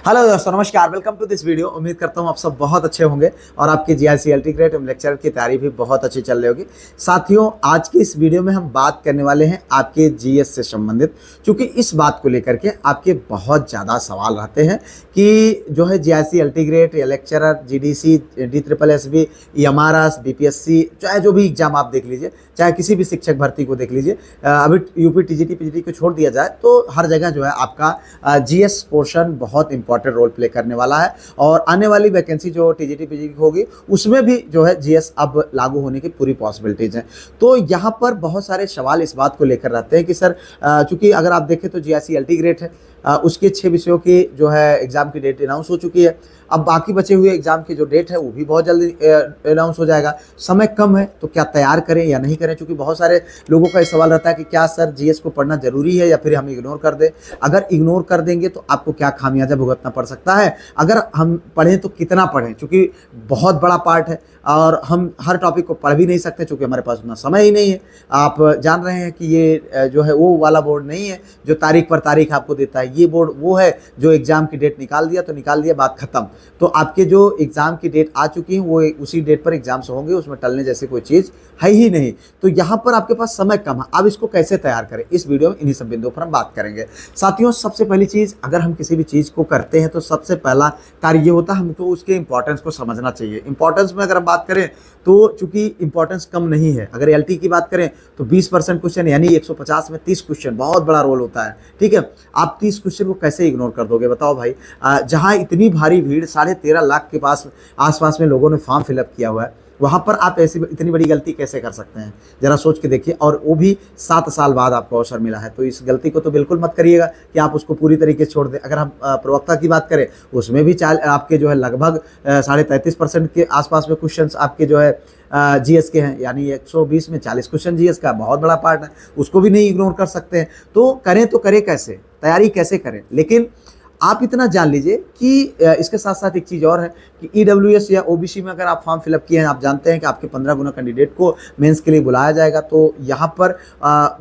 Hello दोस्तों, नमस्कार। Welcome to this video. उम्मीद करता हूँ आप सब बहुत अच्छे होंगे और आपकी जीआईसी अल्टीग्रेट लेक्चर की तैयारी भी बहुत अच्छी चल रही होगी। साथियों, आज की इस वीडियो में हम बात करने वाले हैं आपके जीएस से संबंधित, क्योंकि इस बात को लेकर के आपके बहुत ज़्यादा सवाल रहते हैं कि जो है जीआईसी अल्टीग्रेट या lecturer, GDC, DSSB, MRS, BPSC, चाहे जो भी एग्जाम आप देख लीजिए, चाहे किसी भी शिक्षक भर्ती को देख लीजिए, अभी यूपी टीजीटी पीजीटी को छोड़ दिया जाए तो हर जगह जो है आपका जीएस पोर्शन बहुत इंपॉर्टेंट रोल प्ले करने वाला है। और आने वाली वैकेंसी जो टीजीटी पीजीटी होगी उसमें भी जो है जीएस अब लागू होने की पूरी पॉसिबिलिटीज हैं। तो यहाँ पर बहुत सारे सवाल इस बात को लेकर रहते हैं कि सर, चूंकि अगर आप देखें तो जीआईसी अल्टीग्रेट है, उसके 6 विषयों की जो है एग्जाम की डेट अनाउंस हो चुकी है। अब बाकी बचे हुए एग्जाम की जो डेट है वो भी बहुत जल्दी अनाउंस हो जाएगा। समय कम है तो क्या तैयार करें या नहीं करें, क्योंकि बहुत सारे लोगों का ये सवाल रहता है कि क्या सर जीएस को पढ़ना जरूरी है या फिर हम इग्नोर कर दें। अगर इग्नोर कर देंगे तो आपको क्या खामियाजा भुगतना पड़ सकता है। अगर हम पढ़ें तो कितना पढ़ें, क्योंकि बहुत बड़ा पार्ट है और हम हर टॉपिक को पढ़ भी नहीं सकते क्योंकि हमारे पास उतना समय ही नहीं है। आप जान रहे हैं कि ये जो है वो वाला बोर्ड नहीं है जो तारीख पर तारीख आपको देता है। ये बोर्ड वो है जो एग्जाम की डेट निकाल दिया तो निकाल दिया, बात खत्म। तो आपके जो एग्जाम की डेट आ चुकी है वो उसी डेट पर एग्जाम्स होंगे, उसमें टलने जैसी कोई चीज़ है ही नहीं। तो यहाँ पर आपके पास समय कम है। अब इसको कैसे तैयार करें, इस वीडियो में इन्हीं सब बिंदुओं पर हम बात करेंगे। साथियों, सबसे पहली चीज़, अगर हम किसी भी चीज़ को करते हैं तो सबसे पहला कार्य ये होता है हमको उसके इंपॉर्टेंस को समझना चाहिए। इंपॉर्टेंस में अगर हम बात करें तो चूंकि इंपॉर्टेंस कम नहीं है, अगर एलटी की बात करें तो 20% क्वेश्चन यानी 150 में 30 क्वेश्चन बहुत बड़ा रोल होता है। ठीक है, आप 30 क्वेश्चन को कैसे इग्नोर कर दोगे बताओ भाई। जहां इतनी भारी भीड़ 13.5 लाख के पास आसपास में लोगों ने फॉर्म फिलअप किया हुआ है, वहाँ पर आप ऐसी इतनी बड़ी गलती कैसे कर सकते हैं, जरा सोच के देखिए। और वो भी 7 साल बाद आपको अवसर मिला है, तो इस गलती को तो बिल्कुल मत करिएगा कि आप उसको पूरी तरीके से छोड़ दें। अगर हम प्रवक्ता की बात करें उसमें भी आपके जो है लगभग 33.5% के आसपास में क्वेश्चन आपके जो है जीएस के हैं, यानी 120 में 40 क्वेश्चन जीएस का बहुत बड़ा पार्ट है, उसको भी नहीं इग्नोर कर सकते हैं। तो करें कैसे, तैयारी कैसे करें। लेकिन आप इतना जान लीजिए कि इसके साथ साथ एक चीज़ और है कि ईडब्ल्यूएस या ओबीसी में अगर आप फॉर्म फिलअप किए हैं, आप जानते हैं कि आपके 15 गुना कैंडिडेट को मेंस के लिए बुलाया जाएगा। तो यहाँ पर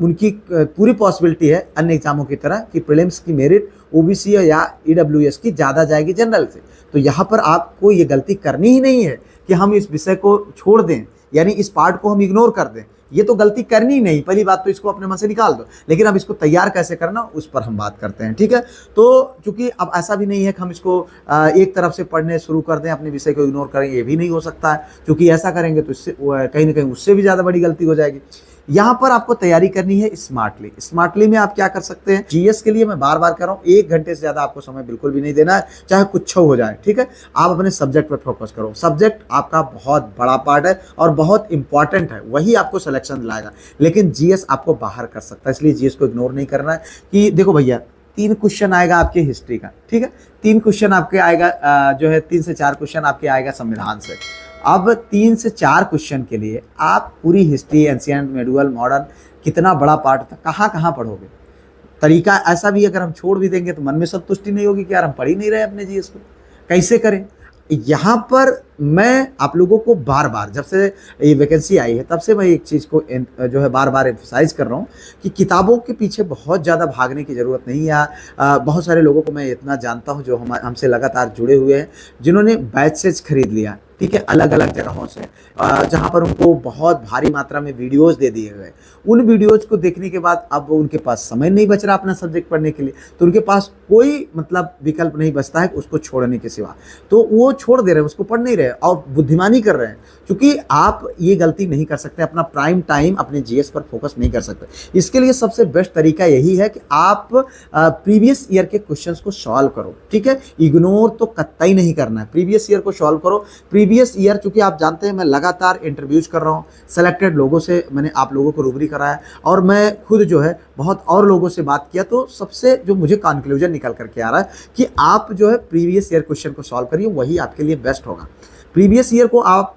उनकी पूरी पॉसिबिलिटी है अन्य एग्जामों की तरह कि प्रीलिम्स की मेरिट ओबीसी या ईडब्ल्यूएस की ज़्यादा जाएगी जनरल से। तो यहाँ पर आपको ये गलती करनी ही नहीं है कि हम इस विषय को छोड़ दें, यानी इस पार्ट को हम इग्नोर कर दें। ये तो गलती करनी ही नहीं, पहली बात तो इसको अपने मन से निकाल दो। लेकिन अब इसको तैयार कैसे करना उस पर हम बात करते हैं। ठीक है, तो चूंकि अब ऐसा भी नहीं है कि हम इसको एक तरफ से पढ़ने शुरू कर दें, अपने विषय को इग्नोर करें, ये भी नहीं हो सकता है। क्योंकि ऐसा करेंगे तो इससे कहीं ना कहीं उससे भी ज़्यादा बड़ी गलती हो जाएगी। यहाँ पर आपको तैयारी करनी है स्मार्टली में आप क्या कर सकते हैं, जीएस के लिए मैं बार बार कर रहा हूँ, 1 घंटे से ज़्यादा आपको समय बिल्कुल भी नहीं देना है, चाहे कुछ हो जाए। ठीक है, आप अपने सब्जेक्ट पर फोकस करो। सब्जेक्ट आपका बहुत बड़ा पार्ट है और बहुत इंपॉर्टेंट है, वही आपको सिलेक्शन दिलाएगा। लेकिन जीएस आपको बाहर कर सकता है, इसलिए जीएस को इग्नोर नहीं करना है। कि देखो भैया, 3 क्वेश्चन आएगा आपके हिस्ट्री का, ठीक है, 3 क्वेश्चन आपके आएगा जो है 3 से 4 क्वेश्चन आपके आएगा संविधान से। अब 3 से 4 क्वेश्चन के लिए आप पूरी हिस्ट्री, एंशिएंट, मेडुअल, मॉडर्न, कितना बड़ा पार्ट था, कहाँ पढ़ोगे। तरीका ऐसा भी अगर हम छोड़ भी देंगे तो मन में संतुष्टि नहीं होगी कि यार हम पढ़ ही नहीं रहे अपने जीएस को, कैसे करें। यहाँ पर मैं आप लोगों को बार बार, जब से ये वैकेंसी आई है तब से मैं एक चीज़ को जो है बार बार एम्फसाइज कर रहा हूँ कि किताबों के पीछे बहुत ज़्यादा भागने की ज़रूरत नहीं है। बहुत सारे लोगों को मैं इतना जानता हूँ जो हमसे लगातार जुड़े हुए हैं, जिन्होंने बैचेज खरीद लिया, ठीक है, अलग अलग जगहों से, जहाँ पर उनको बहुत भारी मात्रा में वीडियोस दे दिए गए। उन वीडियोज को देखने के बाद अब उनके पास समय नहीं बच रहा अपना सब्जेक्ट पढ़ने के लिए, तो उनके पास कोई मतलब विकल्प नहीं बचता है उसको छोड़ने के सिवा। तो वो छोड़ दे रहे हैं, उसको पढ़ नहीं रहे और बुद्धिमानी कर रहे हैं। क्योंकि आप ये गलती नहीं कर सकते, अपना प्राइम टाइम अपने जीएस पर फोकस नहीं कर सकते। इसके लिए सबसे बेस्ट तरीका यही है कि आप प्रीवियस ईयर के क्वेश्चंस को सॉल्व करो। ठीक है, इग्नोर तो कतई नहीं करना है, प्रीवियस ईयर को सॉल्व करो। प्रीवियस ईयर, चूंकि आप जानते हैं मैं लगातार इंटरव्यूज कर रहा हूँ, सेलेक्टेड लोगों से मैंने आप लोगों को रूबरी कराया और मैं खुद जो है बहुत और लोगों से बात किया, तो सबसे जो मुझे कंक्लूजन निकल करके आ रहा है कि आप जो है प्रीवियस ईयर क्वेश्चन को सॉल्व करिए, वही आपके लिए बेस्ट होगा। प्रीवियस ईयर को आप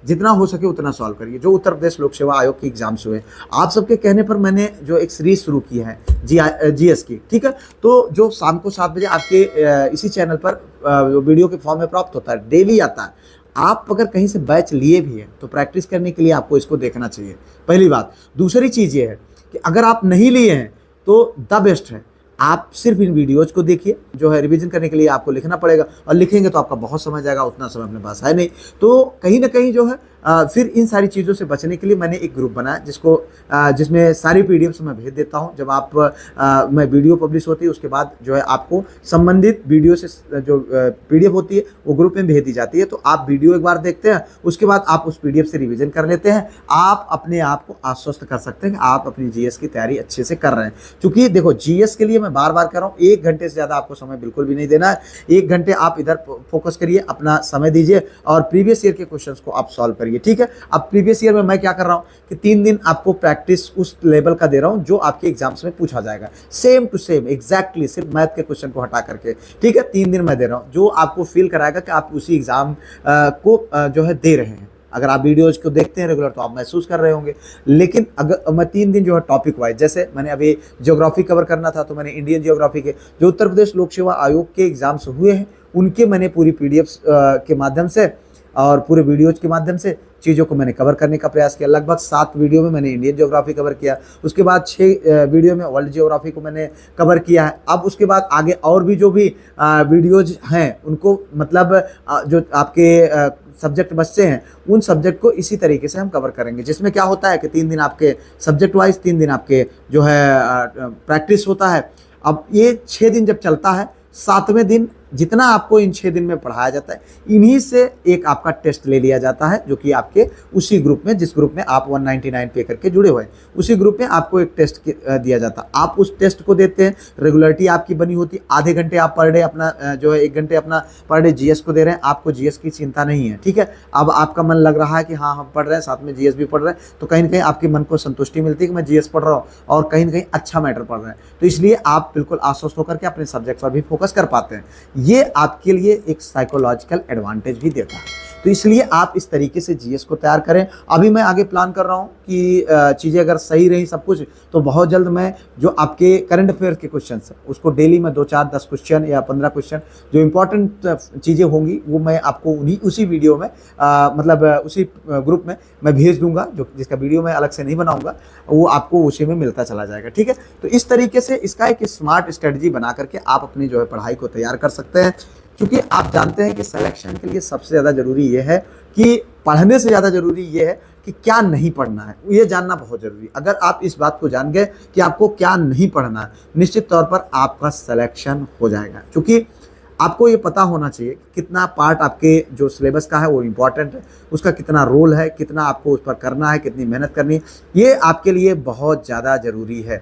जितना हो सके उतना सॉल्व करिए। जो उत्तर प्रदेश लोक सेवा आयोग के एग्जाम्स हुए, आप सबके कहने पर मैंने जो एक सीरीज शुरू की है जीएस की, ठीक है, तो जो शाम को 7 बजे आपके इसी चैनल पर वीडियो के फॉर्म में प्राप्त होता है, डेली आता है। आप अगर कहीं से बैच लिए भी हैं तो प्रैक्टिस करने के लिए आपको इसको देखना चाहिए, पहली बात। दूसरी चीज़ ये है कि अगर आप नहीं लिए हैं तो द बेस्ट है आप सिर्फ इन वीडियोज़ को देखिए, जो है रिवीजन करने के लिए आपको लिखना पड़ेगा, और लिखेंगे तो आपका बहुत समय जाएगा, उतना समय अपने पास है नहीं। तो कहीं ना कहीं जो है फिर इन सारी चीज़ों से बचने के लिए मैंने एक ग्रुप बनाया जिसमें सारी पीडीएफ्स मैं भेज देता हूं। जब आप मैं वीडियो पब्लिश होती है उसके बाद जो है आपको संबंधित वीडियो से जो पीडीएफ होती है वो ग्रुप में भेज दी जाती है। तो आप वीडियो एक बार देखते हैं, उसके बाद आप उस पीडीएफ से रिवीजन कर लेते हैं। आप अपने आप को आश्वस्त कर सकते हैं कि आप अपनी जीएस की तैयारी अच्छे से कर रहे हैं। क्योंकि देखो, जीएस के लिए मैं बार बार कर रहा हूँ, 1 घंटे से ज़्यादा आपको समय बिल्कुल भी नहीं देना है। 1 घंटे आप इधर फोकस करिए, अपना समय दीजिए और प्रीवियस ईयर के क्वेश्चंस को आप सॉल्व करिए। ठीक है, अब प्रीवियस ईयर में मैं क्या कर रहा हूं कि 3 दिन आपको प्रैक्टिस उस लेवल का दे रहा हूं जो आपके एग्जाम्स में पूछा जाएगा, सेम टू सेम एग्जैक्टली, सिर्फ मैथ के क्वेश्चन को हटा करके। ठीक है, 3 दिन मैं दे रहा हूं जो आपको फील कराएगा कि आप उसी एग्जाम को जो है दे रहे हैं। अगर आप वीडियोज को देखते हैं रेगुलर तो आप महसूस कर रहे होंगे। लेकिन अगर मैं 3 दिन जो है टॉपिक वाइज, जैसे मैंने अभी ज्योग्राफी कवर करना था तो मैंने इंडियन ज्योग्राफी के जो उत्तर प्रदेश लोक सेवा आयोग के एग्जाम्स हुए हैं उनके मैंने पूरी पीडीएफ के माध्यम से और पूरे वीडियोज के माध्यम से चीज़ों को मैंने कवर करने का प्रयास किया। लगभग 7 वीडियो में मैंने इंडियन ज्योग्राफी कवर किया, उसके बाद 6 वीडियो में वर्ल्ड ज्योग्राफी को मैंने कवर किया है। अब उसके बाद आगे और भी जो भी वीडियोज हैं उनको मतलब जो आपके सब्जेक्ट बचते हैं उन सब्जेक्ट को इसी तरीके से हम कवर करेंगे, जिसमें क्या होता है कि 3 दिन आपके सब्जेक्ट वाइज, 3 दिन आपके जो है प्रैक्टिस होता है। अब ये 6 दिन जब चलता है, 7वें दिन जितना आपको इन 6 दिन में पढ़ाया जाता है इन्हीं से एक आपका टेस्ट ले लिया जाता है, जो कि आपके उसी ग्रुप में, जिस ग्रुप में आप 199 पे करके जुड़े हुए हैं, उसी ग्रुप में आपको एक टेस्ट दिया जाता है। आप उस टेस्ट को देते हैं, रेगुलरिटी आपकी बनी होती है। आधे घंटे आप पर डे अपना जो है 1 घंटे अपना पर डे जीएस को दे रहे हैं, आपको जीएस की चिंता नहीं है। ठीक है, अब आपका मन लग रहा है कि हाँ हम पढ़ रहे हैं, साथ में जीएस भी पढ़ रहे हैं, तो कहीं ना कहीं आपके मन को संतुष्टि मिलती है कि मैं जीएस पढ़ रहा हूँ और कहीं ना कहीं अच्छा मैटर पढ़ रहे हैं। तो इसलिए आप बिल्कुल आश्वस्त होकर के अपने सब्जेक्ट पर भी फोकस कर पाते हैं। ये आपके लिए एक साइकोलॉजिकल एडवांटेज भी देता है। तो इसलिए आप इस तरीके से जीएस को तैयार करें। अभी मैं आगे प्लान कर रहा हूं कि चीज़ें अगर सही रही सब कुछ तो बहुत जल्द मैं जो आपके करंट अफेयर के क्वेश्चन हैं उसको डेली में 2, 4, 10 क्वेश्चन या 15 क्वेश्चन जो इंपॉर्टेंट चीज़ें होंगी वो मैं आपको उसी वीडियो में मतलब उसी ग्रुप में मैं भेज दूंगा, जो जिसका वीडियो मैं अलग से नहीं बनाऊंगा, वो आपको उसी में मिलता चला जाएगा। ठीक है, तो इस तरीके से इसका एक स्मार्ट स्ट्रेटजी बना करके आप अपनी जो है पढ़ाई को तैयार कर सकते हैं। क्योंकि आप जानते हैं कि सिलेक्शन के लिए सबसे ज़्यादा ज़रूरी ये है कि पढ़ने से ज़्यादा ज़रूरी ये है कि क्या नहीं पढ़ना है, ये जानना बहुत ज़रूरी। अगर आप इस बात को जान गए कि आपको क्या नहीं पढ़ना है, निश्चित तौर पर आपका सिलेक्शन हो जाएगा। क्योंकि आपको ये पता होना चाहिए कि कितना पार्ट आपके जो सिलेबस का है वो इम्पॉर्टेंट है, उसका कितना रोल है, कितना आपको उस पर करना है, कितनी मेहनत करनी है, ये आपके लिए बहुत ज़्यादा ज़रूरी है।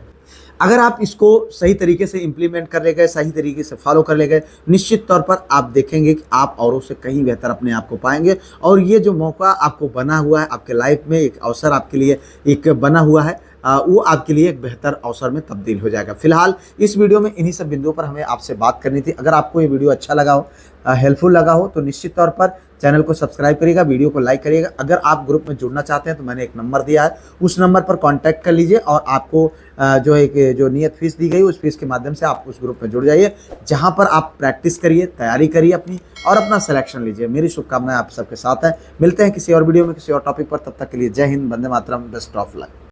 अगर आप इसको सही तरीके से इम्प्लीमेंट कर ले गए, सही तरीके से फॉलो कर ले गए, निश्चित तौर पर आप देखेंगे कि आप औरों से कहीं बेहतर अपने आप को पाएंगे। और ये जो मौका आपको बना हुआ है आपके लाइफ में, एक अवसर आपके लिए एक बना हुआ है, वो आपके लिए एक बेहतर अवसर में तब्दील हो जाएगा। फिलहाल इस वीडियो में इन्हीं सब बिंदुओं पर हमें आपसे बात करनी थी। अगर आपको ये वीडियो अच्छा लगा हो, हेल्पफुल लगा हो, तो निश्चित तौर पर चैनल को सब्सक्राइब करिएगा, वीडियो को लाइक करिएगा। अगर आप ग्रुप में जुड़ना चाहते हैं तो मैंने एक नंबर दिया है, उस नंबर पर कांटेक्ट कर लीजिए और आपको जो नियत फीस दी गई उस फीस के माध्यम से आप उस ग्रुप में जुड़ जाइए, जहां पर आप प्रैक्टिस करिए, तैयारी करिए अपनी और अपना सिलेक्शन लीजिए। मेरी शुभकामनाएं आप सबके साथ हैं। मिलते हैं किसी और वीडियो में किसी और टॉपिक पर, तब तक के लिए जय Hind, Vande Mataram, best of luck.